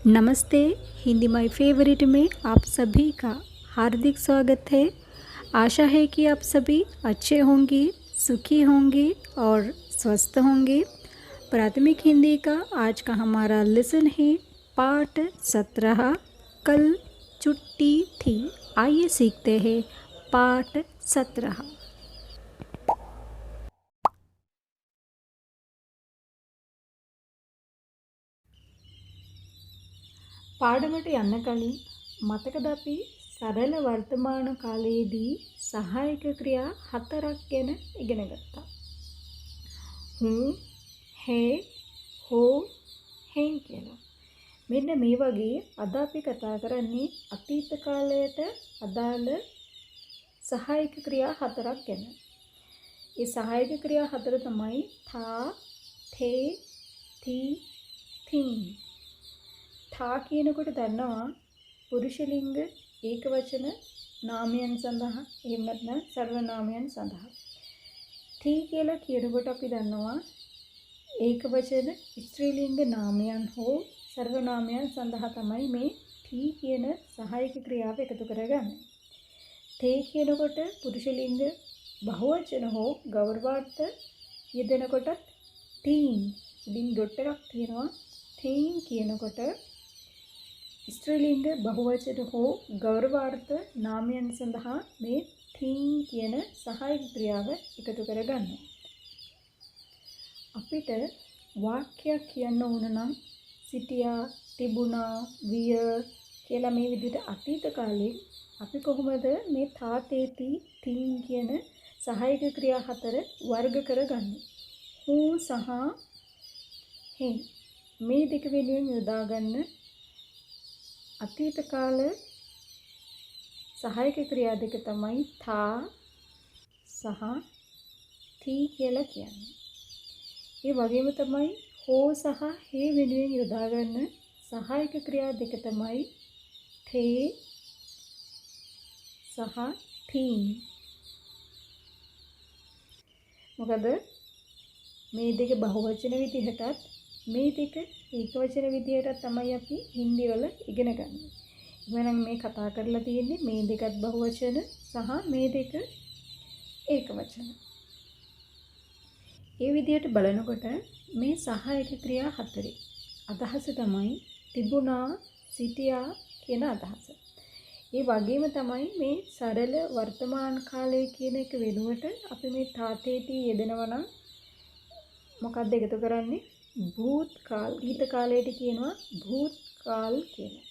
नमस्ते। Hindi my favourite में आप सभी का हार्दिक स्वागत है। आशा है कि आप सभी अच्छे होंगे, सुखी होंगे और स्वस्थ होंगे। प्राथमिक हिंदी का आज का हमारा लेसन है पाठ 17। कल छुट्टी थी। आइए सीखते हैं पाठ 17। පාඩමට යන්න කලින් මතකද අපි සරල වර්තමාන කාලයේදී සහායක ක්‍රියා 4ක් ගැන ඉගෙන ගත්තා. හුන්, හේ, හෝ, හෙන් කියලා. මෙන්න මේ වගේ අද අපි කතා කරන්නේ අතීත කාලයට අදාළ සහායක ක්‍රියා 4ක් ගැන. ඒ සහායක ක්‍රියා 4 තමයි තා, තේ, ති, තින්. තා කියනකොට දන්නවා පුරුෂ ලිංග ඒක වචන නාමයන් සඳහා එහෙම නැත්නම් සර්වනාමයන් සඳහා. ති කියලා කියනකොට අපි දන්නවා ඒක වචන ස්ත්‍රී ලිංග නාමයන් හෝ සර්වනාමයන් සඳහා තමයි මේ ති කියන සහායක ක්‍රියාව එකතු කරගන්නේ. තේ කියනකොට පුරුෂ ලිංග බහුවචන හෝ ගෞරවාර්ථ යෙදෙනකොට තීන් ඉතින් ඩොට් එකක් තියෙනවා. තීන් කියනකොට ස්ත්‍රීලිංග බහුවචන හෝ ගෞරවාර්ථ නාමයන් සඳහා මේ තීන් කියන සහායක ක්‍රියාව එකතු කරගන්න. අපිට වාක්‍යයක් කියන්න ඕන නම් සිටියා, තිබුණා, විය කියලා මේ විදිහට අතීත කාලේ අපි කොහොමද මේ තා, තේ, ති, තීන් කියන සහායක ක්‍රියා 4 වර්ග කරගන්නේ? හූ සහ හෙන් මේ දෙක වෙනුවෙන් යොදා ගන්න අතීත කාල සහායක ක්‍රියා දෙක තමයි තා සහ ති කියලා කියන්නේ. ඒ වගේම තමයි හෝ සහ හේ වෙනුවෙන් යොදා ගන්න සහායක ක්‍රියා දෙක තමයි තේ සහ තීන්. මොකද මේ දෙක බහුවචන විදිහටත් මේ දෙක ඒකවචන විදිහට තමයි අපි හින්දි වල ඉගෙන ගන්න. එහෙනම් මේ කතා කරලා තියෙන්නේ මේ දෙකත් බහුවචන සහ මේ දෙක ඒකවචන. ඒ විදිහට බලනකොට මේ සහායක ක්‍රියා 4 අදහස තමයි තිබුණා, සිටියා කියන අදහස. ඒ වගේම තමයි මේ සරල වර්තමාන කාලය කියන එක වෙනුවට අපි මේ තාතේටි යෙදෙනවා නම් මොකක්ද එකතු කරන්නේ? භූත්කාල්. ඊට කාලයට කියනවා භූත්කාල් කියලා.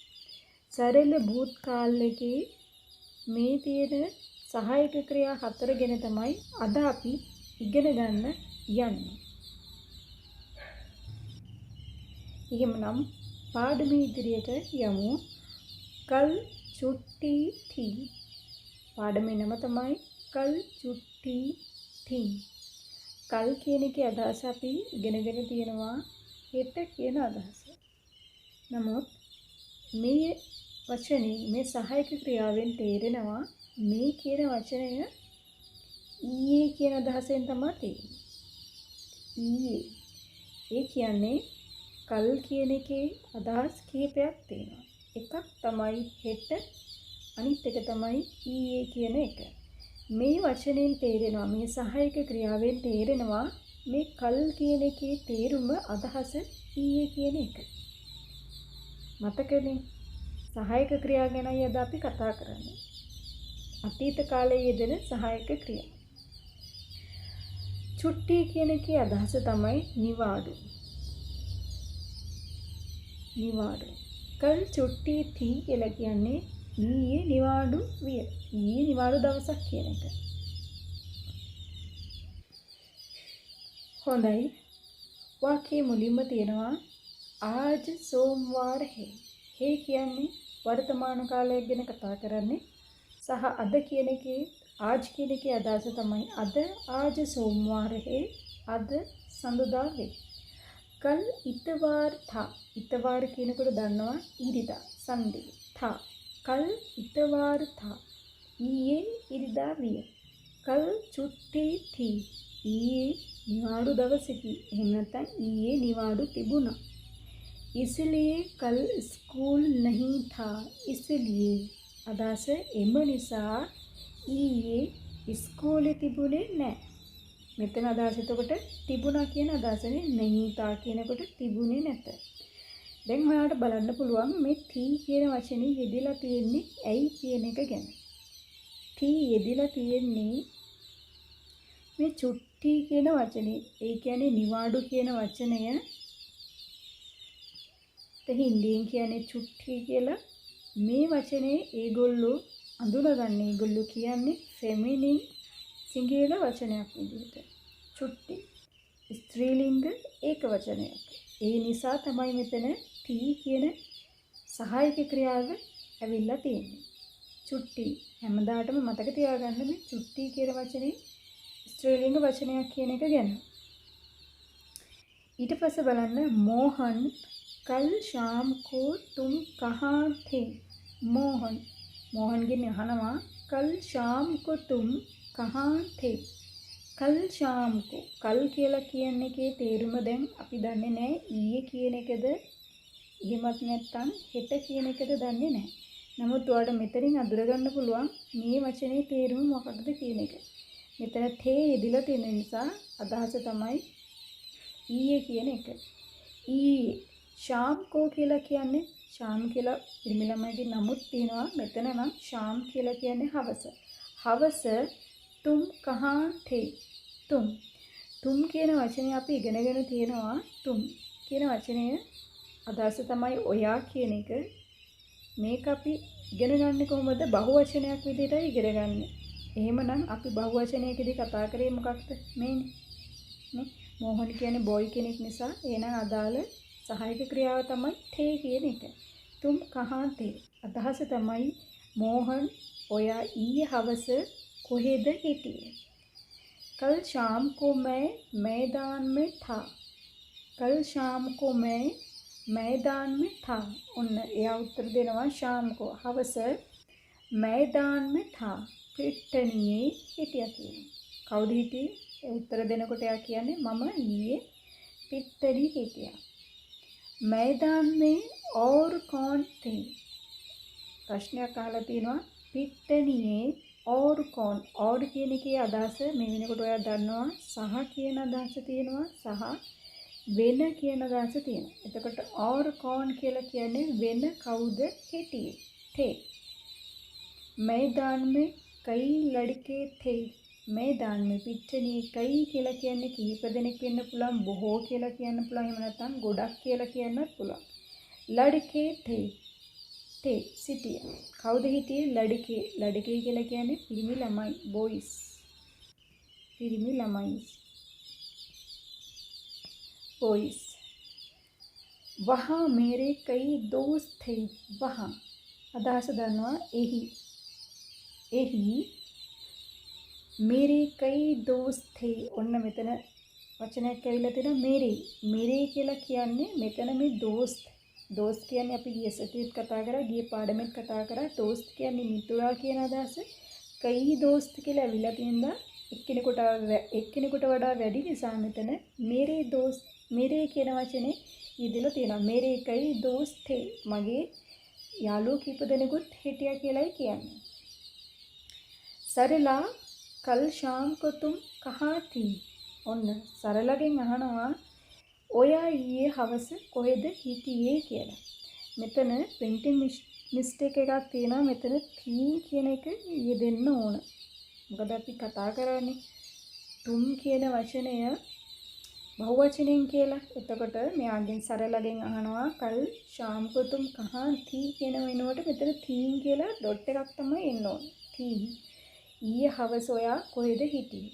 සරල භූත්කාලයේ මේ තියෙන සහායක ක්‍රියා 4 ගැන තමයි අද අපි ඉගෙන ගන්න යන්නේ. එහෙමනම් පාඩමේ ඉදිරියට යමු. කල් छुट्टी थी. පාඩමේ නම තමයි කල් छुट्टी थी. කල් කියන එකේ අදහස අපි ඉගෙනගෙන තියෙනවා හෙට කියන අදහස. නමුත් මේ වචනේ මේ සහායක ක්‍රියාවෙන් තේරෙනවා මේ කියන වචනය ඊයේ කියන අදහසෙන් තමයි තියෙන්නේ. ඊයේ. ඒ කියන්නේ කල් කියන එකේ අදහස් කීපයක් තියෙනවා. එකක් තමයි හෙට, අනිත් එක තමයි ඊයේ කියන එක. මේ වචනෙන් තේරෙනවා මේ සහායක ක්‍රියාවෙන් තේරෙනවා මේ කල් කියන එකේ තේරුම අදහස ඊයේ කියන එක. මතකනේ සහායක ක්‍රියා ගැනයි අද අපි කතා කරන්නේ. අතීත කාලයේ යෙදෙන සහායක ක්‍රියා. छुट्टी කියන එකේ අදහස තමයි නිවාඩු. නිවාඩු. කල් छुट्टी थी කියලා කියන්නේ ඊයේ නිවාඩු විය. ඊයේ නිවාඩු දවසක් කියන එක. හොඳයි. වාක්‍යයේ මුලින්ම තියෙනවා ආජ සෝමවාර है. है කියන්නේ වර්තමාන කාලය ගැන කතා කරන්නේ. සහ අද කියන එකේ ආජ කියන එකේ අදහස තමයි අද ආජ සෝමවාර है. අද සඳුදා වේ. කල් ඉතවාර था. ඉතවාර කියනකොට දන්නවා ඉරිදා සන්ඩේ. था कल इतवार था. ඊයේ ඉරිදා විය. කල් छुट्टी थी. ඊයේ නිවාඩු දවසකි. එහෙම නැත්නම් ඊයේ නිවාඩු තිබුණා. इसलिए कल स्कूल नहीं था. इसलिए අදහස එම නිසා ඊයේ ඉස්කෝලේ තිබුණේ නැහැ. මෙතන අදහස එතකොට තිබුණා කියන අදහසනේ नहीं था කියනකොට තිබුණේ නැත. දැන් ඔයාලට බලන්න පුළුවන් මේ ටී කියන වචනේ යෙදিলা තියෙන්නේ ඇයි කියන එක ගැන. ටී යෙදিলা තියෙන්නේ මේ චුට්ටි කියන වචනේ. ඒ කියන්නේ නිවාඩු කියන වචනය. හින්දියෙන් කියන්නේ චුට්ටි කියලා. මේ වචනේ ඒගොල්ලෝ අඳුනගන්නේ ඒගොල්ලෝ කියන්නේ ෆෙමිනින් සිංහල වචනයක් විදිහට. චුට්ටි ස්ත්‍රීලිංග ඒක වචනයක්. ඒ නිසා තමයි මෙතන ටී කියන සහායක ක්‍රියාව ඇවිල්ලා තියෙන්නේ. චුට්ටි හැමදාටම මතක තියාගන්න මේ චුට්ටි කියන වචනේ ස්ත්‍රීලිංග වචනයක් කියන එක ගැන. ඊට පස්සේ බලන්න मोहन कल शाम को तुम कहाँ थे. मोहनගෙන් අහනවා कल शाम को तुम कहाँ थे. कल शाम को कल කියලා කියන්නේ කේ තේරුම දැන් අපි දන්නේ නැහැ. ඊයේ කියන එකද එහෙමත් නැත්නම් හෙට කියන එකද දන්නේ නැහැ. නමුත් ඔයාලට මෙතනින් අඳුර ගන්න පුළුවන් මේ වචනේ තේරුම මොකක්ද කියන එක. මෙතන තේ යෙදিলা තියෙන නිසා අදහස තමයි ඊයේ කියන එක. ඊයේ ශාම් කෝ කියලා කියන්නේ ශාම් කියලා පිරිමි ළමයිගේ නමුත් තියෙනවා. මෙතන නම් ශාම් කියලා කියන්නේ හවස. හවස तुम कहाँ थे. තුම් කියන වචනේ අපි ඉගෙනගෙන තියෙනවා. තුම් කියන වචනය අදහස තමයි ඔයා කියන එක. මේක අපි ඉගෙන ගන්න කොහොමද? බහුවචනයක් විදිහට ඉගෙන ගන්න. එහෙමනම් අපි බහුවචනයකදී කතා කරේ මොකක්ද? මේනේ. නේ? මොහොන් කියන්නේ බොයි කෙනෙක් නිසා එහෙනම් අදාළ සහායක ක්‍රියාව තමයි තේ කියන එක. तुम कहाँ थे. අදහස තමයි मोहन ඔයා ඊයේ හවස කොහෙද හිටියේ. कल शाम को मैं मैदान में था. कल शाम को मैं मैदान में था. उन එයා උත්තර දෙනවා शाम को හවස मैदान में था. පිට්ටනියේ හිටියා කියන්නේ. කවුද හිටියේ? ඒ උත්තර දෙනකොට එයා කියන්නේ මම ඊයේ පිට්ටනියේ හිටියා. मैदान में और कौन थे. ප්‍රශ්නයක් අහලා තිනවා පිට්ටනියේ और कौन. और කියන එකේ අදහස මේ වෙනකොට ඔයා දන්නවා සහ කියන අදහස තියෙනවා සහ වෙන කියන අදහස තියෙනවා. එතකොට और कौन කියලා කියන්නේ වෙන කවුද හිටියේ. थे. मैदान में कई लड़के थे. मैदान में පිට්ටනියේ कई කියලා කියන්නේ කීප දෙනෙක් වෙන්න පුළුවන්. බොහෝ කියලා කියන්න පුළුවන්. එහෙම නැත්නම් ගොඩක් කියලා කියන්නත් පුළුවන්. लड़के थे. थे සිටිය. කවුද හිටියේ? ලඩකේ. ලඩකේ කියලා කියන්නේ පිරිමි ළමයි. බොයිස්. පිරිමි ළමයි. बॉयज. वहाँ मेरे कई दोस्त थे. वहाँ අදහස දන්නවා එහි. එහි मेरे कई दोस्त थे. ඔන්න මෙතන වචනයක් ඇවිල්ලා තියෙනවා मेरे. मेरे කියලා කියන්නේ මෙතන මේ දෝස්ත් කියන්නේ අපි ගිය සතියේත් කතා කරා, ගිය පාඩමෙත් කතා කරා. දෝස්ත් කියන්නේ මිතුරා කියන අදහස. කයි දෝස්ත් කියලා ඇවිල්ලා තියෙනවා එක්කෙනෙකුට වඩා වැඩි නිසා මෙතන मेरे කියන වචනේ යෙදලා තියෙනවා. मेरे कई दोस्त थे. මගේ යාළුවෝ කීප දෙනෙකුත් හිටියා කියලායි කියන්නේ. सरला कल शाम को तुम कहाँ थी. ඔන්න සරලගෙන් අහනවා ඔයා ඊයේ හවස කොහෙද හිටියේ කියලා. මෙතන printing mistake එකක් තියෙනවා. මෙතන theme කියන එක යෙදෙන්න ඕන. මොකද අපි කතා කරන්නේ තුම් කියන වචනය බහුවචනයෙන් කියලා. එතකොට මෙයාගෙන් සරලගෙන් අහනවා කල් ශාම් को तुम कहाँ थी කියන වෙනුවට මෙතන theme කියලා ඩොට් එකක් තමයි එන්න ඕන. theme. ඊයේ හවස ඔයා කොහෙද හිටියේ.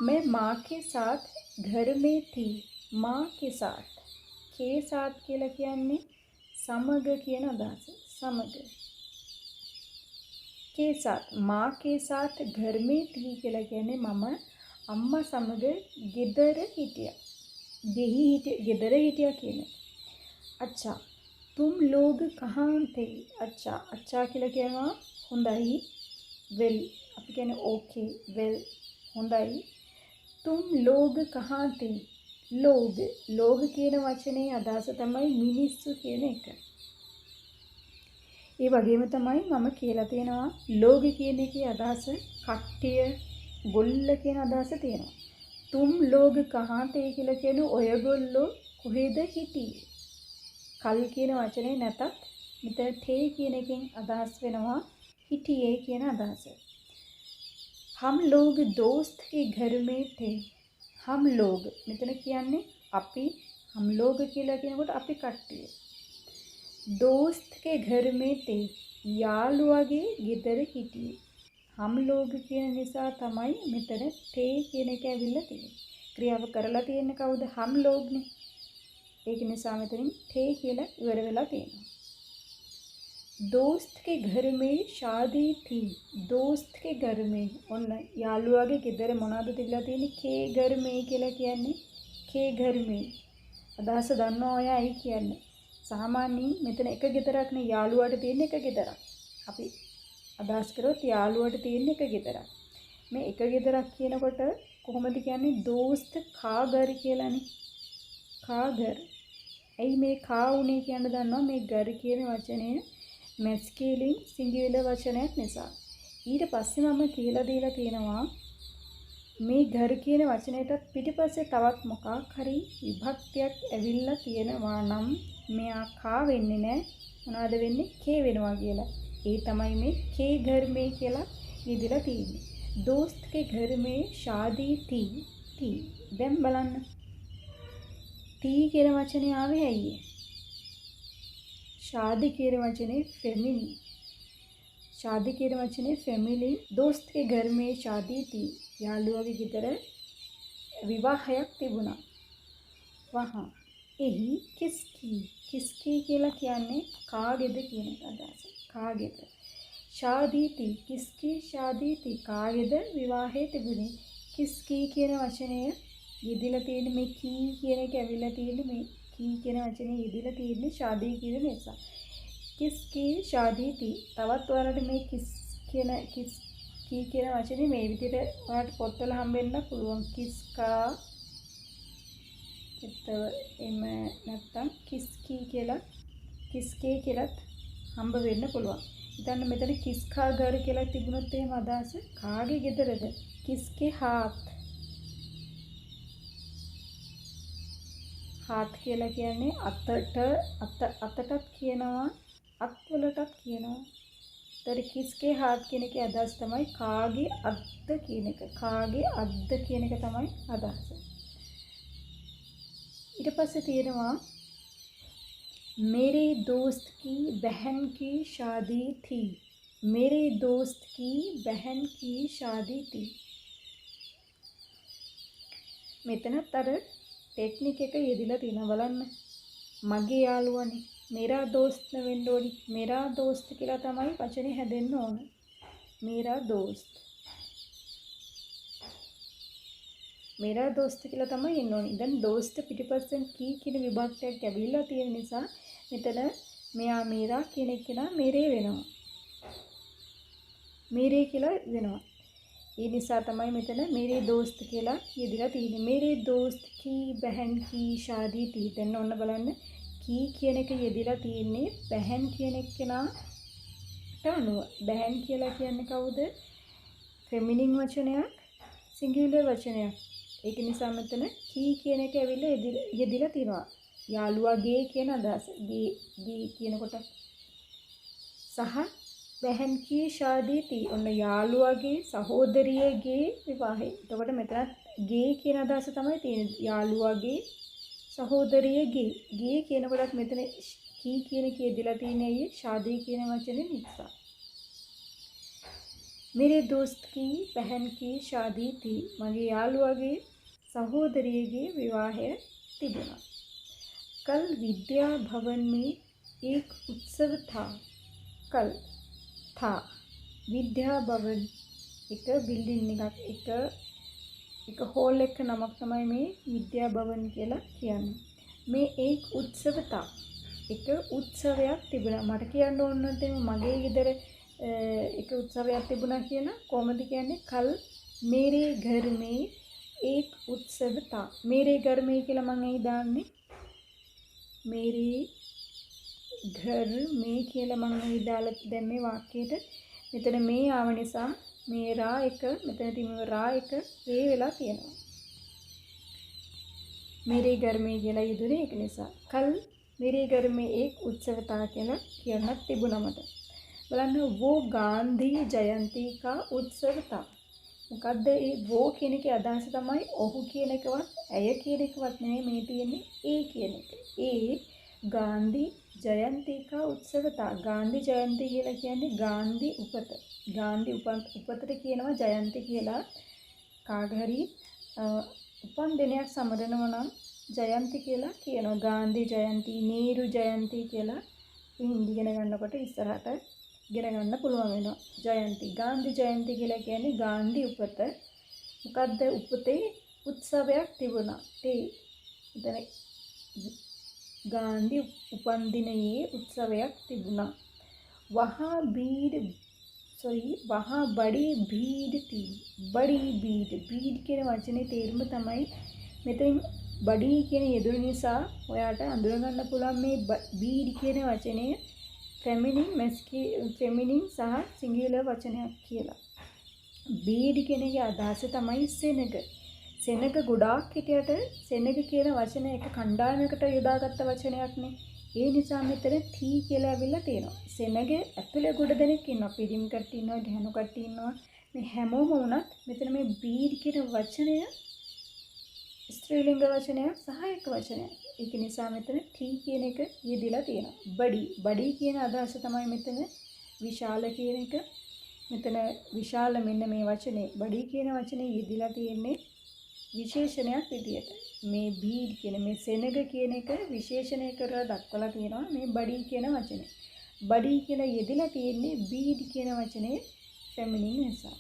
मैं माँ के साथ घर में थी. माँ के साथ. के साथ කියලා කියන්නේ සමග කියන අදහස. සමග. के साथ. माँ के साथ घर में थी කියලා කියන්නේ මම අම්මා සමග ගෙදර හිටියා. ගෙදර හිටියා කියන්නේ. अच्छा तुम लोग कहाँ थे. अच्छा කියලා කියනවා හොඳයි. वेल අපි කියන්නේ ओके वेल හොඳයි. तुम लोग कहाँ थे. ලෝග කියන වචනේ අදහස තමයි මිනිස්සු කියන එක. ඒ වගේම තමයි මම කියලා තියෙනවා ලෝග කියන එකේ අදහස කට්ටිය ගොල්ල කියන අදහස තියෙනවා. තුම් ලෝග කහාතේ කියලා කියන ඔයගොල්ලෝ කොහෙද හිටියේ? කල් කියන වචනේ නැතත් මෙතන තේ කියන එකෙන් අදහස් වෙනවා හිටියේ කියන අදහස. हम लोग दोस्त के घर में थे. हम लोग මෙතන කියන්නේ අපි हम लोग කියලා කියනකොට අපි කට්ටිය. दोस्त के घर में थे. යාළුවගේ ගෙදර හිටියේ. हम लोग කියන නිසා තමයි මෙතන තේ කියන එක ඇවිල්ලා තියෙන්නේ. ක්‍රියාව කරලා තියෙන්නේ කවුද? हम लोग නේ. ඒක නිසා මෙතනින් තේ කියලා ඉවර වෙලා තියෙනවා. दोस्त के घर में शादी थी. दोस्त के घर में ඔන්න යාළුවාගේ ගෙදර මොනවද තිබිලා තියෙන්නේ? කේ घर में කියලා කියන්නේ කේ घर में. අදහස දන්නවා ඔය ඇයි කියන්නේ? සාමාන්‍යයෙන් මෙතන එක ගෙදරක් නේ යාළුවාට තියෙන එක ගෙදරක්. අපි අදහස් කරොත් යාළුවාට තියෙන එක ගෙදරක්. මේ එක ගෙදරක් කියනකොට කොහොමද කියන්නේ? दोस्त का घर කියලානේ. का घर. ඇයි මේ का උනේ කියන්න දන්නවා මේ घर කියන වචනය මැස්කියුලින් සිංගියුලර් වචනයක් නිසා. ඊට පස්සේ මම කියලා දීලා තියෙනවා මේ घर කියන වචනයටත් පිටිපස්සේ තවත් මොකක් හරි විභක්තියක් ඇවිල්ලා තියෙනවා නම් මෙයා කා වෙන්නේ නැහැ. මොනවද වෙන්නේ? කේ වෙනවා කියලා. ඒ තමයි මේ කේ घर में කියලා ඉදිලා තියෙන්නේ. दोस्त के घर में शादी थी. දැන් බලන්න. ती කියන වචනේ ආවේ ඇයි? शादी කියන වචනේ फेमिनिन. शादी කියන වචනේ फेमिनिन. दोस्त के घर में शादी थी. යාළුවගේ ගෙදර විවාහයක් තිබුණා. වහා එහි කිස්කී කියලා කියන්නේ කාගේද කියන අදහස. කාගේද? शादी थी. किसकी शादी थी? කාගේද විවාහය තිබුණේ? किसकी කියන වචනය යෙදিলা තියෙන්නේ මේ කී කියන එක ඇවිල්ලා තියෙන්නේ මේ की කියන වචනේ යෙදিলা තියෙන්නේ शादी කියන නිසා. किसकी शादी थी. තවත් ඔයාලට මේ की කියන වචනේ මේ විදිහට ඔයාලට පොත්වල හම්බෙන්න පුළුවන්. किसका එම නැත්තම් किसकी කියලා किसके කියලාත් හම්බ වෙන්න පුළුවන්. ඉතින් මෙතන किसका घर කියලා තිබුණොත් එහෙම අදහස කාගේ ගෙදරද? किसके हाथ. हाथ කියලා කියන්නේ අතටත් කියනවා අත්වලටත් කියනවා. ඒතර किसके हाथ කියන එකේ අදහස තමයි කාගේ අත්ද කියන එක. කාගේ අත්ද කියන එක තමයි අදහස. ඊට පස්සේ තියෙනවා मेरे दोस्त की बहन की शादी थी. मेरे दोस्त की बहन की शादी थी. මෙතනත් අර ටෙක්නික් එක යෙදিলা තියෙනවා බලන්න. මගේ යාළුවනේ मेरा दोस्त වෙන්න ඕනි. मेरा दोस्त කියලා තමයි වචනේ හැදෙන්න ඕන. मेरा दोस्त. मेरा दोस्त කියලා තමයි එන්න ඕනි. දැන් दोस्त පිටිපස්සෙන් කී කියන විභක්තියක් ඇවිල්ලා තියෙන නිසා මෙතන මෙයා मेरा කියන එක නා मेरे වෙනවා. मेरे කියලා වෙනවා. ඒ නිසා තමයි මෙතන मेरे दोस्त කියලා යෙදিলা තියෙන්නේ. मेरे दोस्त की बहन की शादी थी. දැන් ඔන්න බලන්න की කියන එක යෙදিলা තියෙන්නේ बहन කියන එක්කෙනාට අනුව. बहन කියලා කියන්නේ කවුද? ෆෙමිනින් වචනයක්, සිංගියුලර් වචනයක්. ඒක නිසා මෙතන की කියන එක ඇවිල්ලා යෙදিলা තියෙනවා. යාළුවාගේ කියන අදහස. ගේ කියනකොට සහ बहन की शादी थी. ඔන්න යාළුවාගේ සහෝදරියගේ විවාහය. එතකොට මෙතන ගේ කියන අදහස තමයි තියෙන්නේ. යාළුවාගේ සහෝදරියගේ. ගේ කියනකොටත් මෙතන की කියන එක යෙදিলা තියෙන්නේ අයියේ शादी කියන වචනේ නිසා. मेरे दोस्त की बहन की शादी थी. මගේ යාළුවාගේ सहोदरिये विवाह तिबुना. कल विद्या भवन में एक उत्सव था. कल था विद्या भवन एक बिल्डिंग एक हॉल एक नमक තමයි මේ विद्या भवन කියලා කියන්නේ. මේ एक उत्सव था. एक උත්සවයක් තිබුණා. මට කියන්න ඕන නැත්නම් මගේ ගෙදර एक उत्सवයක් තිබුණා කියන කොහොමද කියන්නේ? कल मेरे घर में एक उत्सव था. मेरे घर में කියලා මම එහි දාන්නේ. मेरे घर में කියලා මම එහි දාලා දැන් මේ වාක්‍යයට මෙතන මේ ආව නිසා මේ රා එක මෙතන තියෙන රා එක වේ වෙලා තියෙනවා. मेरे घर में කියලා යෙදුනේ ඒක නිසා. කල් मेरे घर में एक उत्सव था කියලා කියන්නත් තිබුණා මට. බලන්න वो गांधी जयंती का उत्सव था. මොකද්ද ඒ वो කියන එකේ අදහස තමයි ඔහු කියන එකවත් ඇය කියන එකවත් නෙමෙයි මේ තියෙන්නේ ඒ කියන එක. ඒ गांधी जयंती का उत्सव था. गांधी जयंती කියලා කියන්නේ गांधी උපත. गांधी උපතට කියනවා ජයන්ති කියලා. කාගහරි උපන් දිනයක් සමරනවා නම් ජයන්ති කියලා කියනවා. गांधी जयंती, नेहरू जयंती කියලා හින්දි ඉගෙන ගන්නකොට ඉස්සරහට ඉගෙන ගන්න පුළුවන් වෙනවා. ජයන්ති गांधी जयंती කියලා කියන්නේ गांधी උපත. මොකද්ද උපතේ උත්සවයක් තිබුණා. ඒ එතන गांधी උපන් දිනයේ උත්සවයක් තිබුණා. वहाँ बड़ी भीड़ थी. बड़ी भीड़ කියන වචනේ තේරුම තමයි මෙතෙන් බඩී කියන යෙදුන නිසා ඔයාට අඳුර ගන්න පුළුවන් මේ බීඩ් කියන වචනය ෆෙමිනින් සහ සිංගියුලර් වචනයක් කියලා. බීඩ් කියන එකේ අදහස තමයි සෙනග. සෙනග ගොඩාක් හිටියට සෙනග කියන වචනය එක කණ්ඩායමකට යොදාගත්ත වචනයක් නේ. ඒ නිසා මෙතන තී කියලා ඇවිල්ලා තියෙනවා. සෙනග ඇතුලේ ගොඩ දෙනෙක් ඉන්නවා. පිරිමි කට්ටිය ඉන්නවා, ගැහණු කට්ටිය ඉන්නවා. මේ හැමෝම වුණත් මෙතන මේ බීඩ් කියන වචනය ස්ත්‍රීලිංග වචනයක් සහ එක වචනයක්. ඒක නිසා මෙතන තී කියන එක යෙදিলা තියෙනවා. බඩී කියන අදහස තමයි මෙතන විශාල කියන එක. මෙතන විශාල මෙන්න මේ වචනේ බඩී කියන වචනේ යෙදিলা තියෙන්නේ විශේෂණයක් විදියට. මේ බීඩ් කියන මේ සෙනග කියන එක විශේෂණය කරලා දක්වලා තියෙනවා මේ බඩී කියන වචනේ. බඩී කියලා යෙදিলা තියෙන්නේ බීඩ් කියන වචනේ ෆෙමිනින් නිසා.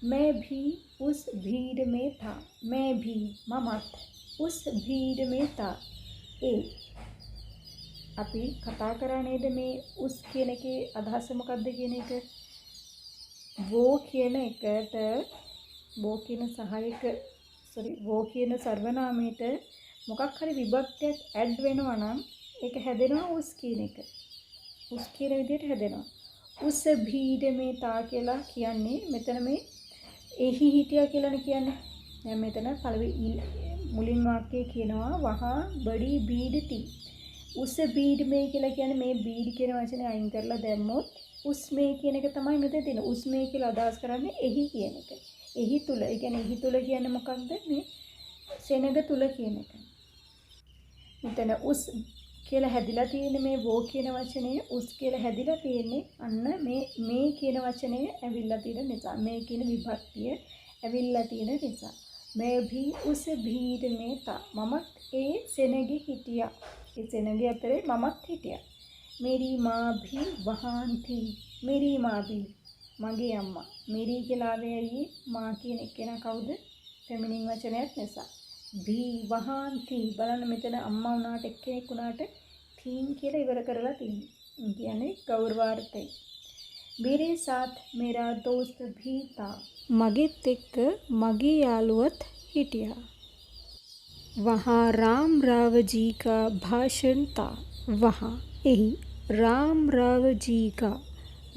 मैं भी उस भीड़ में था. मैं भी ममत उस भीड़ में था. ඒ අපි කතා කරා නේද මේ උස් කියන එකේ අදහස මොකක්ද කියන එක. වෝ කියන එකට වෝ කියන සහායක වෝ කියන සර්වනාමයට මොකක් හරි විභක්තියක් ඇඩ් වෙනවා නම් ඒක හැදෙනවා උස් කියන එක. උස් කියන විදිහට හැදෙනවා. උස් භීඩ මේ තා කියලා කියන්නේ මෙතන මේ එහි හිටියා කියලානේ කියන්නේ. දැන් මෙතන පළවෙනි මුලින් වාක්‍යයේ කියනවා වහා බඩී බීඩ ති. උස් බීඩ මේ කියලා කියන්නේ මේ බීඩ කියන වචනේ අයින් කරලා දැම්මොත් උස් මේ කියන එක තමයි මෙතන තියෙන. උස් මේ කියලා අදහස් කරන්නේ එහි කියන එක. එහි තුල. ඒ කියන්නේ එහි තුල කියන්නේ මොකක්ද? මේ සෙනග තුල කියන එක. මෙතන උස් කියලා හැදිලා තියෙන්නේ මේ වෝ කියන වචනේ උස් කියලා හැදිලා තියෙන්නේ අන්න මේ කියන වචනේ ඇවිල්ලා තියෙන නිසා. මේ කියන විභක්තිය ඇවිල්ලා තියෙන නිසා. मैं भी उस भीड़ में था. මමත් ඒ සෙනගෙ හිටියා. ඒ සෙනගෙ අතරේ මමත් හිටියා. मेरी माँ भी वहाँ थी. मेरी माँ भी මගේ අම්මා. मेरी කියලා ආවේ ඇයි? මා කියන එකේන කවුද? ෆෙමිනින් වචනයක් නිසා. भी वहाँ थी. බලන්න මෙතන අම්මා වුණාට එක්කෙනෙක් වුණාට थीन කියලා ඉවර කරලා තියෙනවා. කියන්නේ ගෞරවාර්ථයි. मेरे साथ मेरा दोस्त भी था. මගෙත් එක්ක මගේ යාළුවත් හිටියා. वहाँ राम राव जी का भाषण था. वहाँ එහි राम राव जी का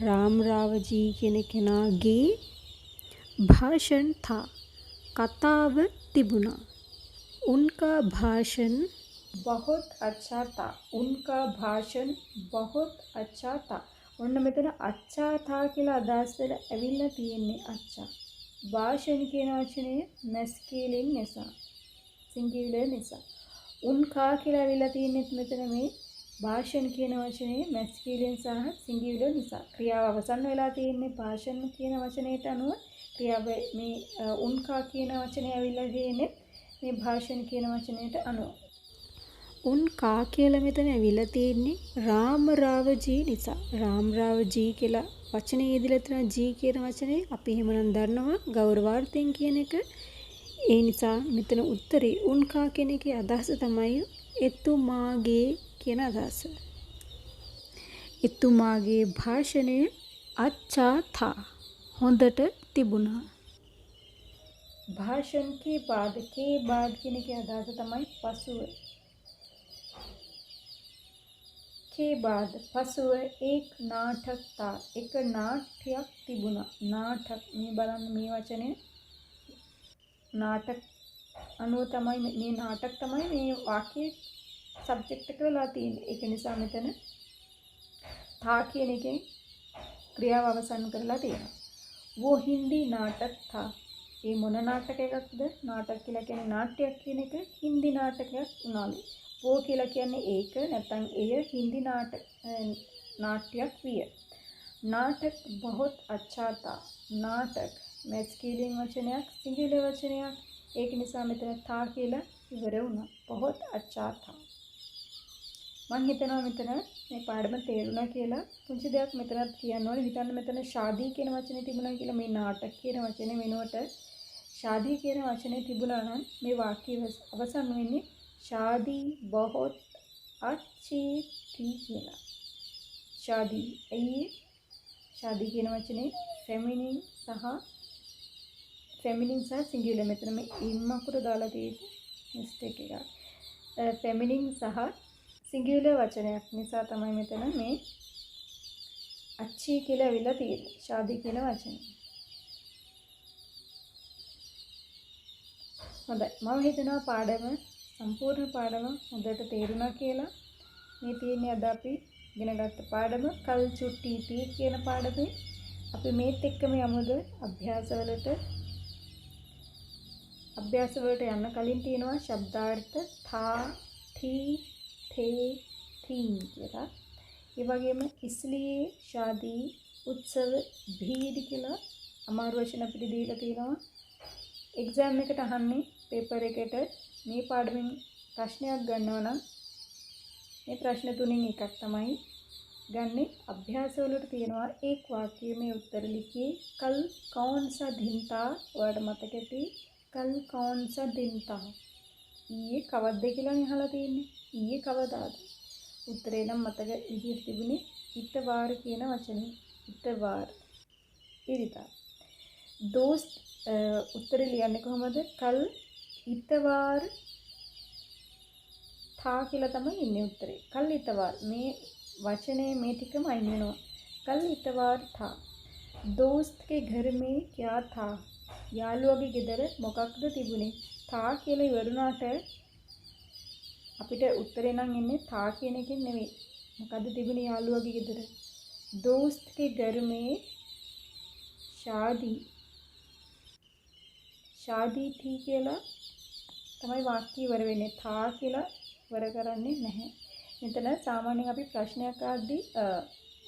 राम राव जी කියන කෙනාගේ भाषण था. කතාව තිබුණා. उनका भाषण बहुत अच्छा था. उनका भाषण बहुत अच्छा था. ඔන්න මෙතන අච්චා තා කියලා අදහස් වෙලා ඇවිල්ලා තියෙන්නේ අච්චා. භාෂණ කියන වචනේ මැස්කියුලින් නිසා. සිංගියුලර් නිසා. උන්කා කියලා ඇවිල්ලා තියෙන්නේ මෙතන මේ භාෂණ කියන වචනේ මැස්කියුලින් සහ සිංගියුලර් නිසා. ක්‍රියාව අවසන් වෙලා තියෙන්නේ භාෂණ කියන වචනයට අනුව. ක්‍රියාව මේ උන්කා කියන වචනේ ඇවිල්ලා තියෙන්නේ මේ භාෂණ කියන වචනයට අනුව. උන්කා කියලා මෙතන ඇවිල්ලා තියෙන්නේ රාම රාවජී නිසා. රාම රාවජී කියලා වචනේ යෙදিলা තියෙන ජී කියන වචනේ අපි එහෙමනම් දන්නවා ගෞරවාර්ථයෙන් කියන එක. ඒ නිසා මෙතන උත්තරේ උන්කා කියන එකේ අදහස තමයි එතුමාගේ කියන අදහස. එතුමාගේ භාෂණය අච්චා තා. හොඳට තිබුණා. भाषण के बाद කියන එකේ අදහස තමයි පසුව. के बाद පසුව एक नाटक था. එක නාට්‍යයක් තිබුණා. නාටක මේ බලන්න මේ වචනේ නාටක අනුව තමයි මේ නාටක තමයි මේ වාක්‍යයේ සබ්ජෙක්ට් එක වෙලා තියෙන්නේ. ඒක නිසා මෙතන था කියන එකෙන් ක්‍රියාව අවසන් කරලා තියෙනවා. वो हिंदी नाटक था. ඒ මොන නාටකයක්ද? නාටක කියලා කියන්නේ නාට්‍යයක් කියන එක. හින්දි නාටකයක් උනාලු. वो කියලා කියන්නේ ඒක නැත්නම් එය හින්දි නාට්‍යයක් විය. नाटक बहुत अच्छा था. नाटक मैस्कुලින් වචනයක්, සිංගුලර් වචනයක්. ඒක නිසා මෙතන था කියලා ඉවර වුණා. बहुत अच्छा था. මම හිතනවා මෙතන මේ පාඩම තේරුණා කියලා. පුංචි දෙයක් මෙතනත් කියන්න ඕනේ. හිතන්න මෙතන ශාදී කියන වචනේ තිබුණා කියලා. මේ නාටක කියන වචනේ වෙනුවට ශාදී කියන වචනේ තිබුණා නම් මේ වාක්‍යය අවසන් වෙන්නේ शादी बहुत अच्छी थी කියලා. शादी අයියේ शादी කියන වචනේ ෆෙමිනින් සහ සිංගියුලර්. මෙතන මේ ඉම් අකුර දාලා තියෙන්නේ මිස්ටේක් එකක්. ෆෙමිනින් සහ සිංගියුලර් වචනයක් නිසා තමයි මෙතන මේ अच्छी කියලා අවිලා තියෙන්නේ. शादी කියන වචනේ. හොඳයි. මම හිතනවා පාඩම සම්පූර්ණ පාඩම හොඳට තේරුණා කියලා. මේ තියෙන්නේ අද අපි ඉගෙන ගත්ත පාඩම කල් චුට්ටි තී කියන පාඩමේ. අපි මේත් එක්කම යමුද අභ්‍යාසවලට. අභ්‍යාසවලට යන්න කලින් තියෙනවා ශබ්දාර්ථ තා, थी, थे, थी කියලා. ඒ වගේම ඉස්ලියේ, ශාදී, උත්සව, භීඩ කියලා අමාරු වචන අපිට දීලා තියෙනවා. එක්සෑම් එකට අහන්නේ පේපර් එකට මේ පාඩමෙන් ප්‍රශ්නයක් ගන්නවා නම් මේ ප්‍රශ්න තුනෙන් එකක් තමයි गन्ने अभ्यास वलට තියෙනවා एक वाक्य में उत्तर लिखिए कल कौन सा दिन था वर्ड මතකෙටි कल कौन सा दिन था ඊයේ කවද්ද කියලා අහලා තියෙන්නේ ඊයේ කවදාද උත්තරේ නම් මතක විදිහට තිබුණේ ඉතවාර කියන වචනේ ඉතවාර ඉරිදා दोस्त उत्तरे ලියන්නේ කොහමද कल इतवार था කියලා තමයි ඉන්නේ උත්තරේ कल इतवार මේ वचने में टिकम अයින් වෙනවා कल इतवार था दोस्त के घर में क्या था යාළුවගේ ගෙදර මොකක්ද තිබුණේ था කියලා ඉවරුණාට අපිට උත්තරේ නම් එන්නේ था කියන එකෙන් නෙවෙයි මොකද්ද තිබුණේ යාළුවගේ ගෙදර दोस्त के घर में शादी शादी थी කියලා තමයි වාක්‍ය ඉවර වෙන්නේ था කියලා ඉවර කරන්නේ නැහැ මෙතන සාමාන්‍යයෙන් අපි ප්‍රශ්නයක් අහද්දී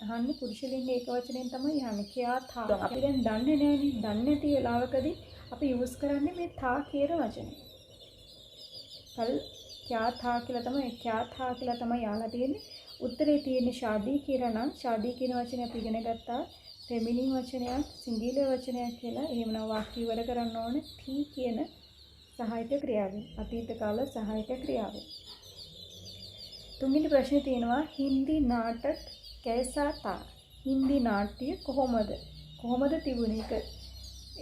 අහන්නේ පුරුෂ ලිංග ඒකවචනයෙන් තමයි යන්නේ කියා था අපි දැන් දන්නේ නැහැනේ දන්නේ නැති වෙලාවකදී අපි යූස් කරන්නේ මේ था කියන වචනේ කල් क्या था කියලා තමයි क्या था කියලා තමයි යාලා තියෙන්නේ උත්තරේ තියෙන්නේ शादी කියලා නම් शादी කියන වචනේ අපි ඉගෙන ගත්තා ෆෙමිනින් වචනයක් සිංගියුලර් වචනයක් කියලා එහෙමනම් වාක්‍ය ඉවර කරන්න ඕනේ थी කියන සහායක ක්‍රියාවෙන් අතීත කාල සහායක ක්‍රියාවෙන් තුන්වෙනි ප්‍රශ්නේ තියෙනවා හින්දි නාටක कैसा था හින්දි නාට්‍ය කොහොමද තිබුණේ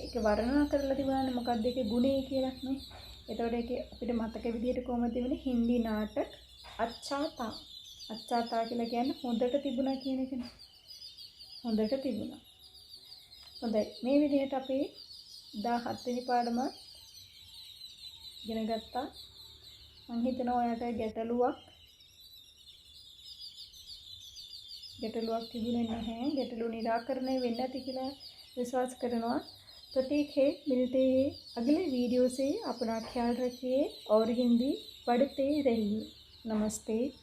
ඒක වර්ණනා කරලා තිබුණානේ මොකක්ද ඒකේ ගුණය කියලා නේ එතකොට ඒකේ අපිට මතක විදිහට කොහොමද තිබුණේ හින්දි නාටක अच्छा था කියලා කියන්නේ හොඳට තිබුණා කියන එකනේ හොඳට තිබුණා හොඳයි මේ විදිහට අපි 17 වෙනි පාඩම ඉගෙන ගත්තා මම හිතනවා ඔයාලට ගැටලුවක් තිබුණේ නැහැ ගැටලු निराकरण වෙන්නේ නැති කියලා विश्वास करना तो ठीक है मिलते हैं अगले वीडियो से अपना ख्याल रखिए और हिंदी पढ़ते रहिए नमस्ते।